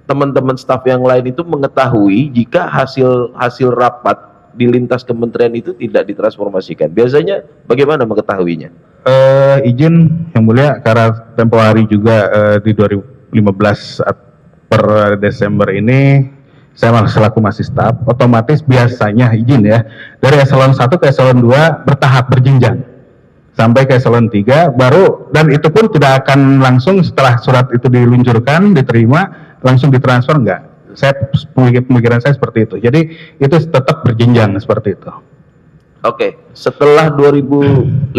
teman-teman staf yang lain itu mengetahui jika hasil rapat di lintas kementerian itu tidak ditransformasikan? Biasanya bagaimana mengetahuinya? Izin yang mulia, karena tempo hari juga di 2015 per Desember ini saya selaku masih staf, otomatis biasanya izin ya, dari eselon 1 ke eselon 2 bertahap berjenjang sampai ke eselon 3 baru, dan itu pun tidak akan langsung setelah surat itu diluncurkan, diterima, langsung ditransfer, enggak. Pemikiran saya seperti itu. Jadi itu tetap berjenjang seperti itu. Oke, setelah 2015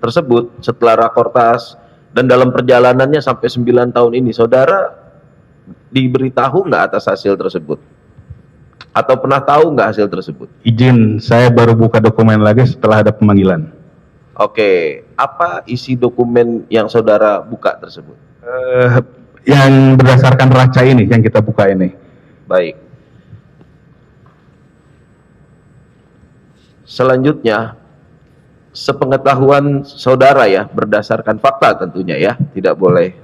tersebut, setelah rakortas dan dalam perjalanannya sampai 9 tahun ini, saudara diberitahu nggak atas hasil tersebut? Atau pernah tahu nggak hasil tersebut? Izin, saya baru buka dokumen lagi setelah ada pemanggilan. Oke, apa isi dokumen yang saudara buka tersebut? Yang berdasarkan raca ini, yang kita buka ini. Baik. Selanjutnya, sepengetahuan saudara ya, berdasarkan fakta tentunya ya, tidak boleh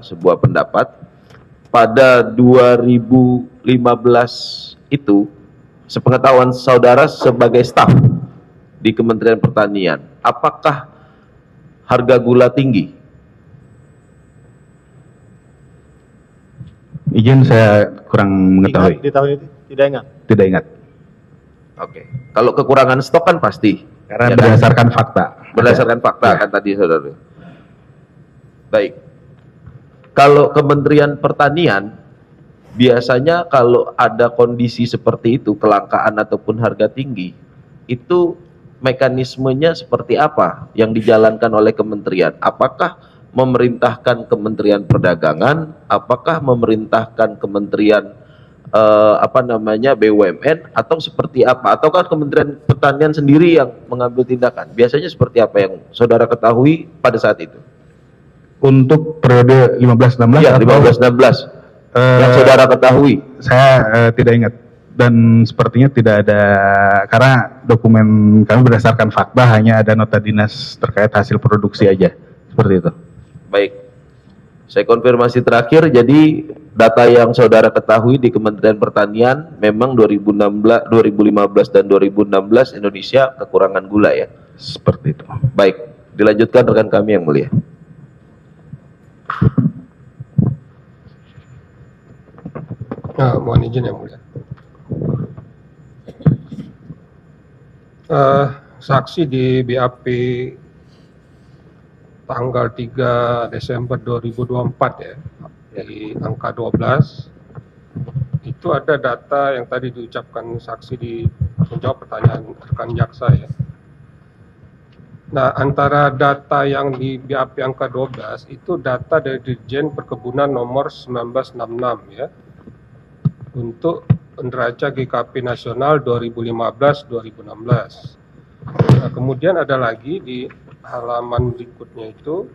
sebuah pendapat. Pada 2015 itu, sepengetahuan saudara sebagai staf di Kementerian Pertanian, apakah harga gula tinggi? Izin, saya kurang mengetahui. Ingat di tahun itu? Tidak ingat? Tidak ingat. Oke. Kalau kekurangan stok kan pasti. Karena Ya kan? berdasarkan fakta. Berdasarkan fakta Ya. kan tadi saudara. Baik. Kalau Kementerian Pertanian, biasanya kalau ada kondisi seperti itu, kelangkaan ataupun harga tinggi, itu mekanismenya seperti apa yang dijalankan oleh kementerian? Apakah memerintahkan Kementerian Perdagangan? Apakah memerintahkan Kementerian BUMN atau seperti apa? Ataukah Kementerian Pertanian sendiri yang mengambil tindakan? Biasanya seperti apa yang saudara ketahui pada saat itu? Untuk periode 15-16 Ya, atau 15-16 yang saudara ketahui. saya tidak ingat, dan sepertinya tidak ada, karena dokumen kami berdasarkan fakta, hanya ada nota dinas terkait hasil produksi aja, seperti itu. Baik, saya konfirmasi terakhir. Jadi data yang saudara ketahui di Kementerian Pertanian memang 2015 dan 2016 Indonesia kekurangan gula ya. Seperti itu. Baik, dilanjutkan rekan kami yang mulia. Mohon izin yang mulia. Saksi di BAP tanggal 3 Desember 2024 ya, di angka 12, itu ada data yang tadi diucapkan saksi di menjawab pertanyaan rekan jaksa ya. Nah, antara data yang di BAP angka 12 itu data dari Dirjen Perkebunan nomor 1966 ya, untuk neraca GKP nasional 2015-2016. Nah, kemudian ada lagi di halaman berikutnya itu,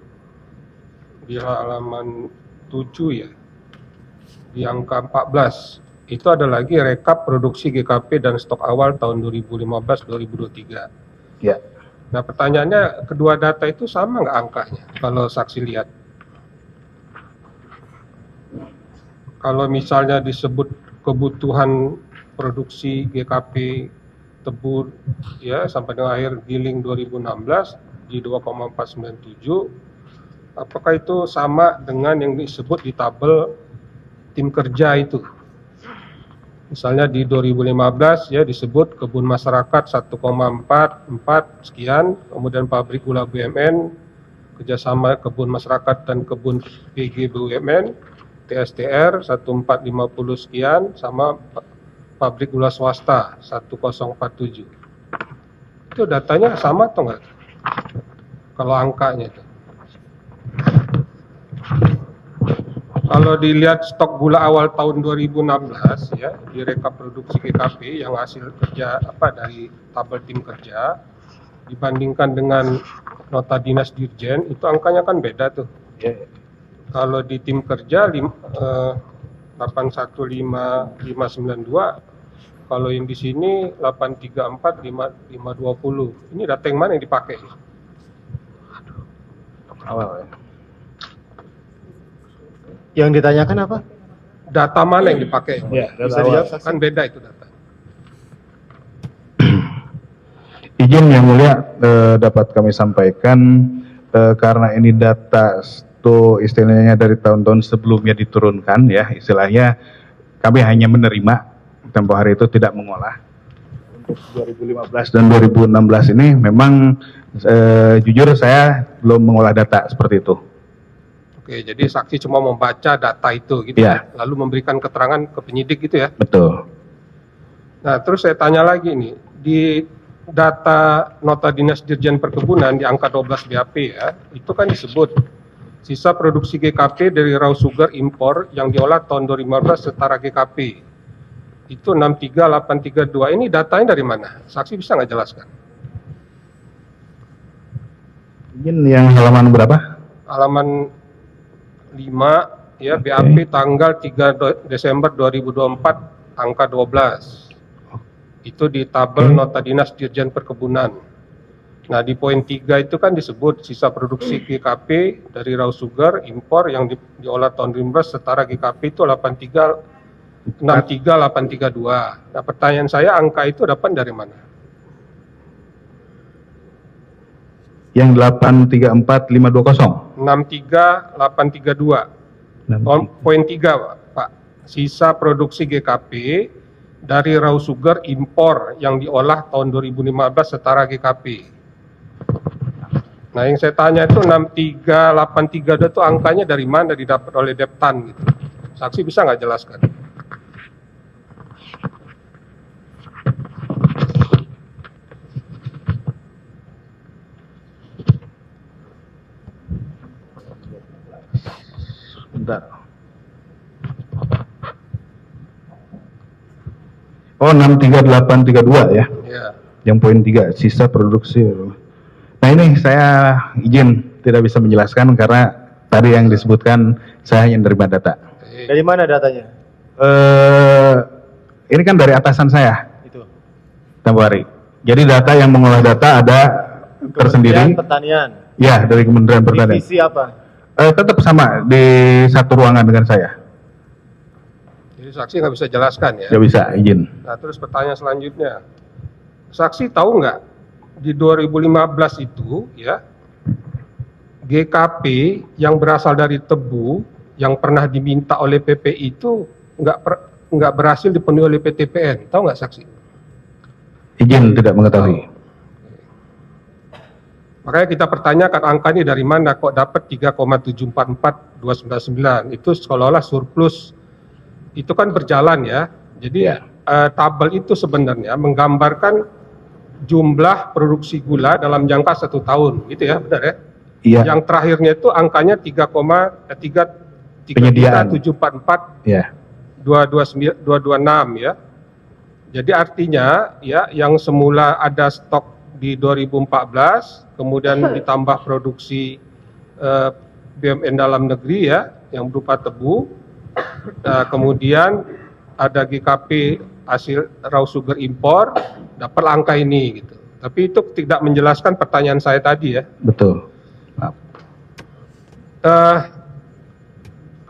di halaman 7 ya, di angka 14, itu ada lagi rekap produksi GKP dan stok awal tahun 2015-2023. Ya. Nah, pertanyaannya, kedua data itu sama nggak angkanya kalau saksi lihat? kalau misalnya disebut kebutuhan produksi GKP tebu ya sampai dengan akhir giling 2016 di 2,497, apakah itu sama dengan yang disebut di tabel tim kerja itu? Misalnya di 2015 ya disebut kebun masyarakat 1,44 sekian, kemudian pabrik gula BUMN, kerjasama kebun masyarakat dan kebun PG BUMN, TSTR 1450 sekian, sama pabrik gula swasta 1047. Itu datanya sama atau enggak? Kalau angkanya itu. Kalau dilihat stok gula awal tahun 2016 ya, di rekap produksi GKP yang hasil kerja dari tabel tim kerja dibandingkan dengan nota dinas dirjen, itu angkanya kan beda tuh. Kalau di tim kerja 815592, kalau yang di sini 834520. Ini data yang mana yang dipakai? Awal ya. Yang ditanyakan apa? Data mana yang dipakai? Ya, Bisa dijawab, kan beda itu data. Izin yang mulia dapat kami sampaikan karena ini data itu istilahnya dari tahun-tahun sebelumnya diturunkan ya, istilahnya kami hanya menerima, tempo hari itu tidak mengolah. Untuk 2015 dan 2016 ini memang jujur saya belum mengolah data seperti itu. Oke, jadi saksi cuma membaca data itu gitu Ya. ya, lalu memberikan keterangan ke penyidik gitu ya. Betul. Nah, terus saya tanya lagi nih, di data nota dinas dirjen perkebunan di angka 12 BAP ya, itu kan disebut sisa produksi GKP dari raw sugar impor yang diolah tahun 2015 setara GKP. Itu 63832. Ini datanya dari mana? Saksi bisa nggak jelaskan? Izin yang halaman berapa? Halaman 5 ya, BAP tanggal 3 Desember 2024 angka 12. Itu di tabel nota dinas dirjen perkebunan. Nah, di poin 3 itu kan disebut sisa produksi GKP dari raw sugar impor yang diolah tahun 2015 setara GKP itu 63832. Nah, pertanyaan saya, angka itu dapat dari mana? Yang 834520. 63832. Poin 3, Pak. Sisa produksi GKP dari raw sugar impor yang diolah tahun 2015 setara GKP. Nah, yang saya tanya itu 63832 itu angkanya dari mana didapat oleh Deptan gitu. Saksi bisa nggak jelaskan? Bentar. Oh, 63832 ya. Ya. Yang poin 3, sisa produksi. Nah, ini saya izin tidak bisa menjelaskan karena tadi yang disebutkan saya hanya menerima data. Dari mana datanya? Ini kan dari atasan saya, Itu. tempo hari. Jadi data yang mengolah data ada tersendiri. Kementerian Pertanian. Ya, dari Kementerian Pertanian. Divisi apa? Tetap sama di satu ruangan dengan saya. Jadi saksi nggak bisa jelaskan ya? Ya bisa, izin. Nah, terus pertanyaan selanjutnya, saksi tahu nggak di 2015 itu ya GKP yang berasal dari tebu yang pernah diminta oleh PPI itu nggak berhasil dipenuhi oleh PTPN, tahu nggak saksi? Izin tidak mengetahui. Makanya kita pertanyakan angka ini dari mana kok dapat 3,744299 itu seolah-olah surplus. Itu kan berjalan ya. Jadi tabel itu sebenarnya menggambarkan jumlah produksi gula dalam jangka 1 tahun, gitu ya, benar ya? Iya. Yang terakhirnya itu angkanya 3,744 Ya. 226 ya. Jadi artinya ya yang semula ada stok di 2014 kemudian ditambah produksi BUMN dalam negeri ya yang berupa tebu, kemudian ada GKP hasil raw sugar impor, dapat angka ini gitu. Tapi itu tidak menjelaskan pertanyaan saya tadi ya. Betul. Eh,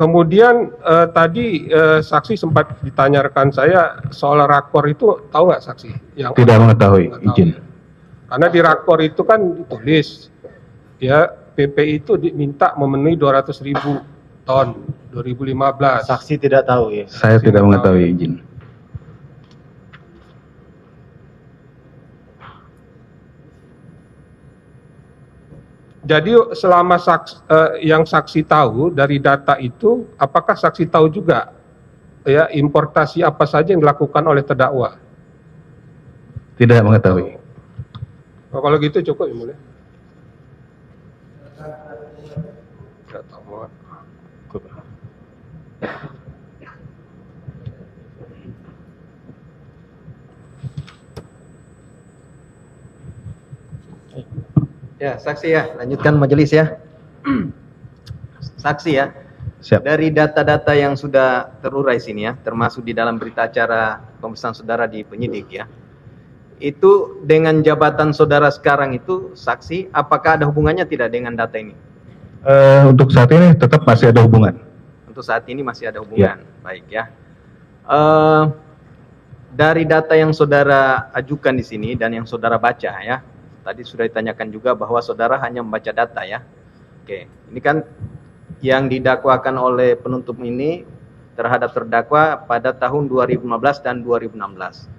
Kemudian tadi saksi sempat ditanyakan saya soal rakor itu, tahu nggak saksi? Yang Tidak mengetahui, Nggak tahu. izin. Karena di rakor itu kan ditulis, ya PPI itu diminta memenuhi 200.000 ton 2015. Saksi tidak tahu ya. Saya tidak mengetahui, izin. Jadi selama yang saksi tahu dari data itu, apakah saksi tahu juga ya importasi apa saja yang dilakukan oleh terdakwa? Tidak mengetahui. Oh, kalau gitu cukup ya mulia. Tidak tahu. Ya, saksi ya, lanjutkan majelis ya. Saksi ya, Siap. dari data-data yang sudah terurai sini ya, termasuk di dalam berita acara pemeriksaan saudara di penyidik ya, itu dengan jabatan saudara sekarang itu, saksi, apakah ada hubungannya tidak dengan data ini? Untuk saat ini tetap masih ada hubungan. Untuk saat ini masih ada hubungan, baik ya. Dari data yang saudara ajukan di sini dan yang saudara baca ya, tadi sudah ditanyakan juga bahwa saudara hanya membaca data ya. Oke, ini kan yang didakwakan oleh penuntut ini terhadap terdakwa pada tahun 2015 dan 2016.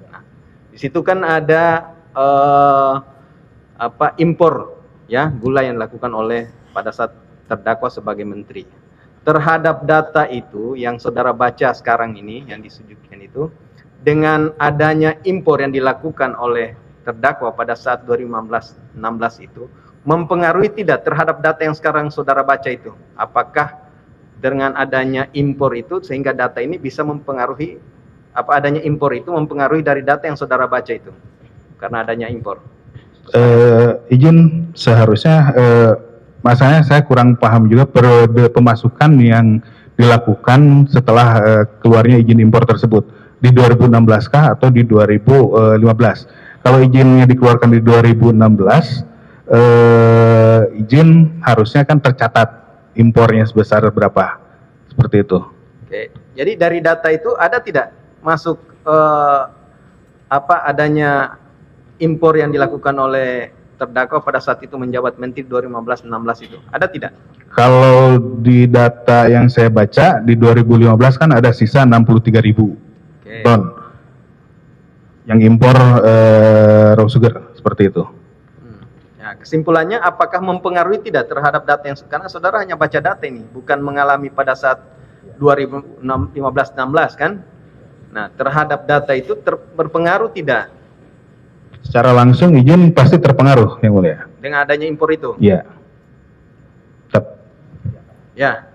Nah, di situ kan ada impor ya gula yang dilakukan oleh pada saat terdakwa sebagai menteri. Terhadap data itu yang saudara baca sekarang ini yang disujukan itu, dengan adanya impor yang dilakukan oleh terdakwa pada saat 2015-16 itu mempengaruhi tidak terhadap data yang sekarang saudara baca itu? Apakah dengan adanya impor itu sehingga data ini bisa mempengaruhi, apa adanya impor itu mempengaruhi dari data yang saudara baca itu karena adanya impor? Izin, seharusnya masalahnya saya kurang paham juga periode pemasukan yang dilakukan setelah keluarnya izin impor tersebut di 2016 kah atau di 2015? Kalau izinnya dikeluarkan di 2016, izin harusnya kan tercatat impornya sebesar berapa, seperti itu. Oke, jadi dari data itu ada tidak masuk adanya impor yang dilakukan oleh terdakwa pada saat itu menjabat menteri 2015-16 itu, ada tidak? Kalau di data yang saya baca di 2015 kan ada sisa 63.000 ton yang impor raw sugar, seperti itu. Ya, kesimpulannya apakah mempengaruhi tidak terhadap data yang, karena saudara hanya baca data ini, bukan mengalami pada saat 2015-16 kan? Nah, terhadap data itu berpengaruh tidak? Secara langsung izin pasti terpengaruh, yang mulia. Dengan adanya impor itu? Iya. Tetap. Ya.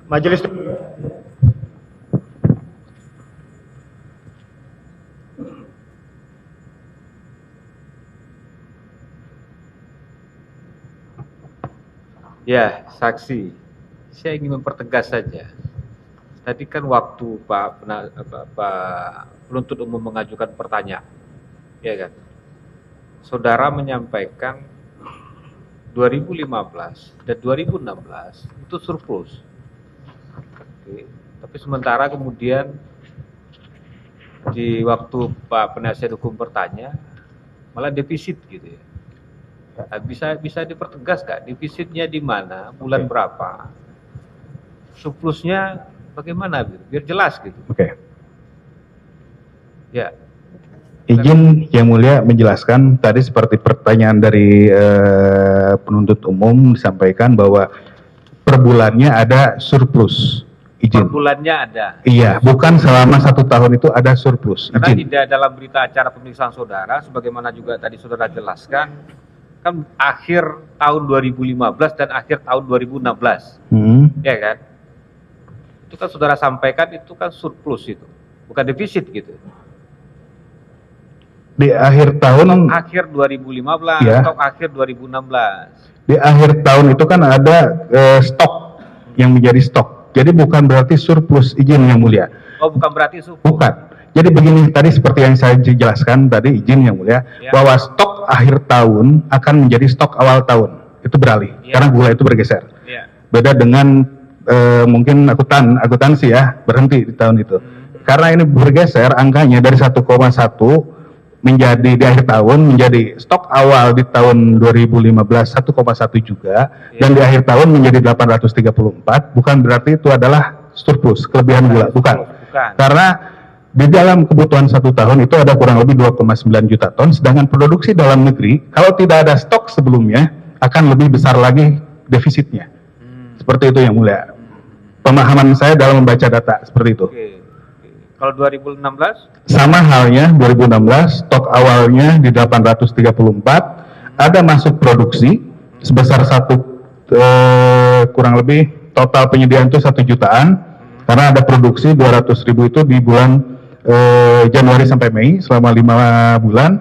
Majelis Ya, saksi. Saya ingin mempertegas saja. Tadi kan waktu Pak penuntut umum mengajukan pertanyaan, ya kan? Saudara menyampaikan 2015 dan 2016 itu surplus. Oke. Tapi sementara kemudian di waktu Pak penasihat hukum bertanya malah defisit gitu ya. Nah, bisa dipertegas nggak defisitnya di mana, bulan berapa, surplusnya bagaimana gitu, biar jelas gitu. Oke. Ya. Izin yang mulia menjelaskan tadi seperti pertanyaan dari penuntut umum disampaikan bahwa per bulannya ada surplus. Izin. Per bulannya ada. Iya, bukan selama 1 tahun itu ada surplus. Karena Izin. tidak dalam berita acara pemeriksaan saudara, sebagaimana juga tadi saudara jelaskan, kan akhir tahun 2015 dan akhir tahun 2016, ya kan? Itu kan saudara sampaikan itu kan surplus itu, bukan defisit gitu. Di akhir tahun, Akhir 2015 Ya. atau akhir 2016. di akhir tahun itu kan ada stok yang menjadi stok. Jadi bukan berarti surplus, izin yang mulia. Oh, bukan berarti surplus. Bukan. Jadi begini, tadi seperti yang saya jelaskan tadi, izin yang mulia, bahwa stok akhir tahun akan menjadi stok awal tahun. Itu beralih, karena gula itu bergeser. Beda dengan mungkin akuntansi ya, berhenti di tahun itu. Karena ini bergeser angkanya dari 1,1 menjadi di akhir tahun menjadi stok awal di tahun 2015 1,1 juga, dan di akhir tahun menjadi 834, bukan berarti itu adalah surplus, kelebihan gula, bukan. Karena di dalam kebutuhan satu tahun itu ada kurang lebih 2,9 juta ton, sedangkan produksi dalam negeri kalau tidak ada stok sebelumnya akan lebih besar lagi defisitnya. Seperti itu yang mulia. Pemahaman saya dalam membaca data seperti itu. Kalau 2016? Sama halnya 2016 stok awalnya di 834, ada masuk produksi sebesar kurang lebih total penyediaan itu 1 jutaan, karena ada produksi 200.000 itu di bulan Januari sampai Mei selama 5 bulan,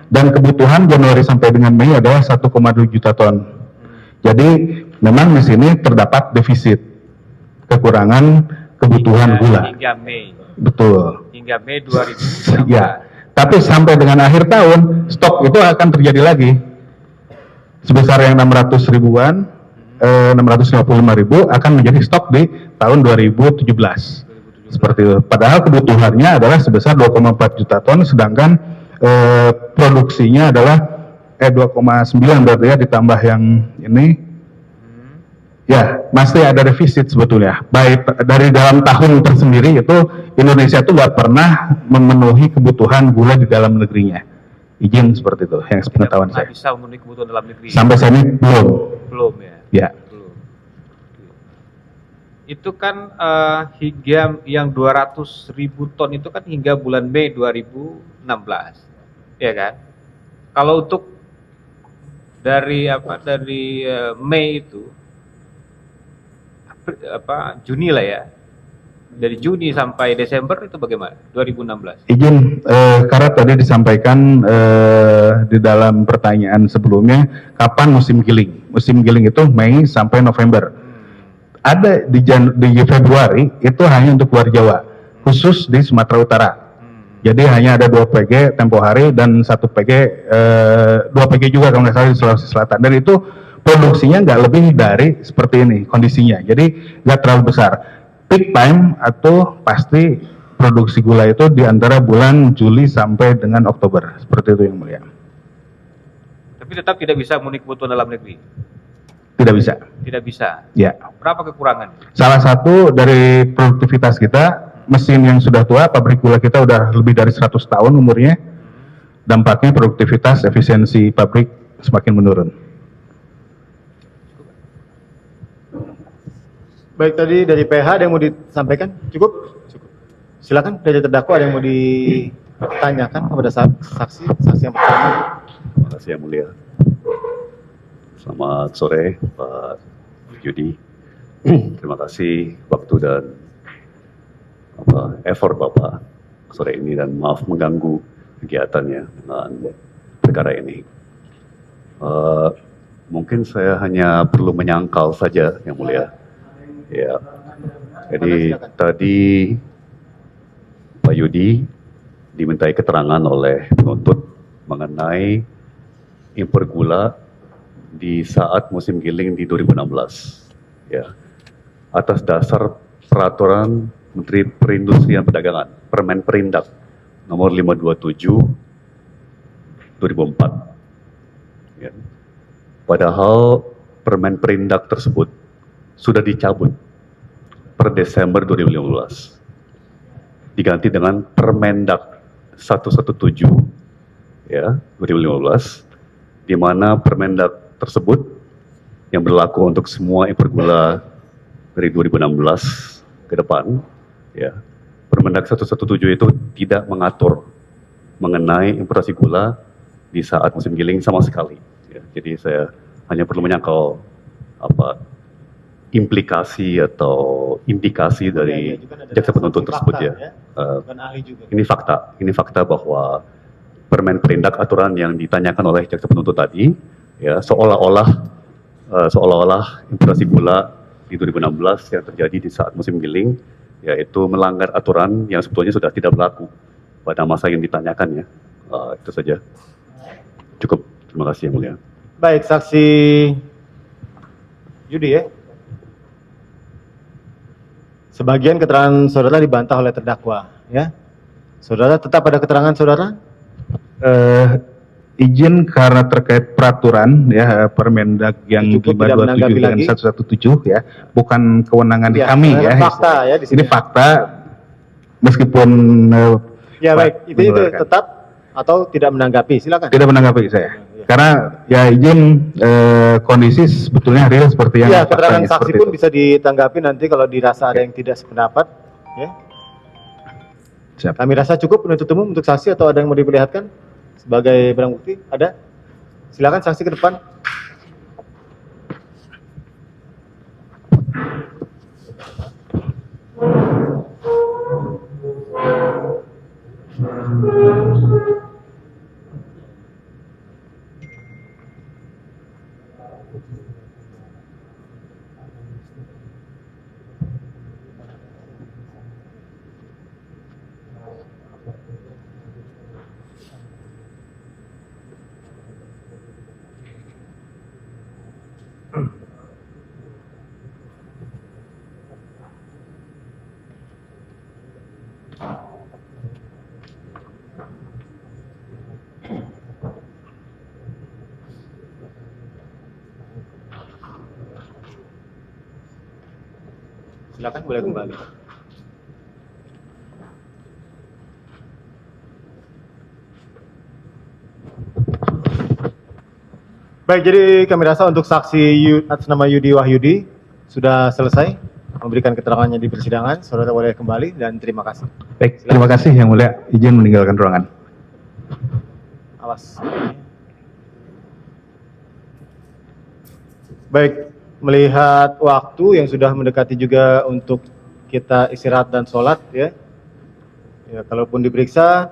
dan kebutuhan Januari sampai dengan Mei adalah 1,2 juta ton. Jadi memang di sini terdapat defisit, kekurangan kebutuhan gula. Hingga Mei. Betul. Hingga Mei 2019. Ya, tapi sampai dengan akhir tahun stok itu akan terjadi lagi sebesar yang 600 ribuan, 655.000 akan menjadi stok di tahun 2017. Seperti itu. Padahal kebutuhannya adalah sebesar 2,4 juta ton, sedangkan produksinya adalah 2,9 berarti ya, ditambah yang ini, ya masih ada defisit sebetulnya. Baik dari dalam tahun tersendiri itu Indonesia itu nggak pernah memenuhi kebutuhan gula di dalam negerinya. Izin seperti itu, yang sepengetahuan saya. Bisa memenuhi kebutuhan dalam negeri. Sampai saat ini belum. Belum ya. Ya. Itu kan hingga yang 200.000 ton itu kan hingga bulan Mei 2016, ya kan? Kalau untuk dari Mei itu Juni lah ya, dari Juni sampai Desember itu bagaimana? 2016. Izin, karena tadi disampaikan di dalam pertanyaan sebelumnya, kapan musim giling? Musim giling itu Mei sampai November. Ada di Februari itu hanya untuk luar Jawa, khusus di Sumatera Utara. Jadi hanya ada 2 PG tempo hari dan 1 PG, 2 PG juga kalau nggak salah di Sulawesi Selatan. Dan itu produksinya nggak lebih dari seperti ini kondisinya. Jadi nggak terlalu besar. Peak time atau pasti produksi gula itu di antara bulan Juli sampai dengan Oktober. Seperti itu yang mulia. Tapi tetap tidak bisa memenuhi kebutuhan dalam negeri. Tidak bisa. Tidak bisa. Ya. Berapa kekurangan? Salah satu dari produktivitas kita, mesin yang sudah tua, pabrik gula kita udah lebih dari 100 tahun umurnya. Dampaknya produktivitas, efisiensi pabrik semakin menurun. Baik, tadi dari PH ada yang mau disampaikan? Cukup? Cukup. Silakan dari terdakwa ada yang mau ditanyakan kepada saksi yang pertama. Terima kasih yang mulia. Selamat sore Pak Yudi. Terima kasih waktu dan effort Bapak sore ini, dan maaf mengganggu kegiatannya dengan perkara ini. Mungkin saya hanya perlu menyangkal saja yang mulia. Ya. Jadi tadi Pak Yudi dimintai keterangan oleh penuntut mengenai impor gula di saat musim giling di 2016, ya, atas dasar peraturan Menteri Perindustrian Perdagangan, Permen Perindak nomor 527 2004. Ya. Padahal Permen Perindak tersebut sudah dicabut per Desember 2015, diganti dengan Permendak 117 ya 2015, di mana Permendak tersebut yang berlaku untuk semua impor gula dari 2016 ke depan, ya, Permendak 117 itu tidak mengatur mengenai importasi gula di saat musim giling sama sekali. Ya. Jadi saya hanya perlu menyangkal implikasi atau indikasi dari jaksa penuntut tersebut ya. Ini fakta bahwa Permen Perindak aturan yang ditanyakan oleh jaksa penuntut tadi, ya, seolah-olah importasi gula di 2016 yang terjadi di saat musim giling, yaitu melanggar aturan yang sebetulnya sudah tidak berlaku pada masa yang ditanyakan ya. Itu saja. Cukup. Terima kasih yang mulia. Baik, saksi Yudi ya. Sebagian keterangan saudara dibantah oleh terdakwa, ya. Saudara tetap pada keterangan saudara? Izin karena terkait peraturan ya Permendag yang Cukup tidak 527 menanggapi dengan lagi? 117 ya, bukan kewenangan di Ya, kami karena ya. fakta ya di sini. Ini fakta meskipun Ya Pak baik, itu mengeluarkan. tetap atau tidak menanggapi, silakan. Tidak menanggapi saya. Karena ya izin kondisi sebetulnya real seperti yang Ya, keterangan faktanya saksi seperti pun itu. bisa ditanggapi nanti kalau dirasa ada yang tidak sependapat, ya. Siap. Kami rasa cukup penuntut umum untuk saksi atau ada yang mau diperlihatkan sebagai barang bukti? Ada? Silakan saksi ke depan. Silakan boleh kembali. Baik, jadi kami rasa untuk saksi atas nama Yudi Wahyudi sudah selesai memberikan keterangannya di persidangan. Saudara boleh kembali dan terima kasih. Baik, terima kasih yang mulia. Izin meninggalkan ruangan. Awas. Baik, melihat waktu yang sudah mendekati juga untuk kita istirahat dan sholat ya. Ya, kalaupun diperiksa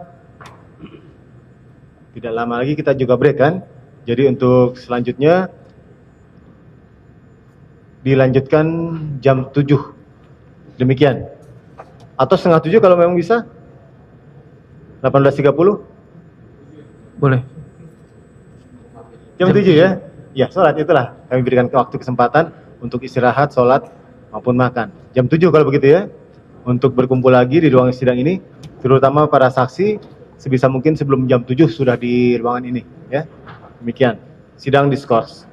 tidak lama lagi kita juga break kan. Jadi untuk selanjutnya dilanjutkan jam 7. Demikian. Atau setengah 7 kalau memang bisa. 18.30. Boleh. Jam 7 ya? Ya, sholat itulah. Kami berikan waktu kesempatan untuk istirahat, sholat, maupun makan. Jam 7 kalau begitu ya. Untuk berkumpul lagi di ruang sidang ini, terutama para saksi, sebisa mungkin sebelum jam 7 sudah di ruangan ini. Ya, demikian. Sidang diskors.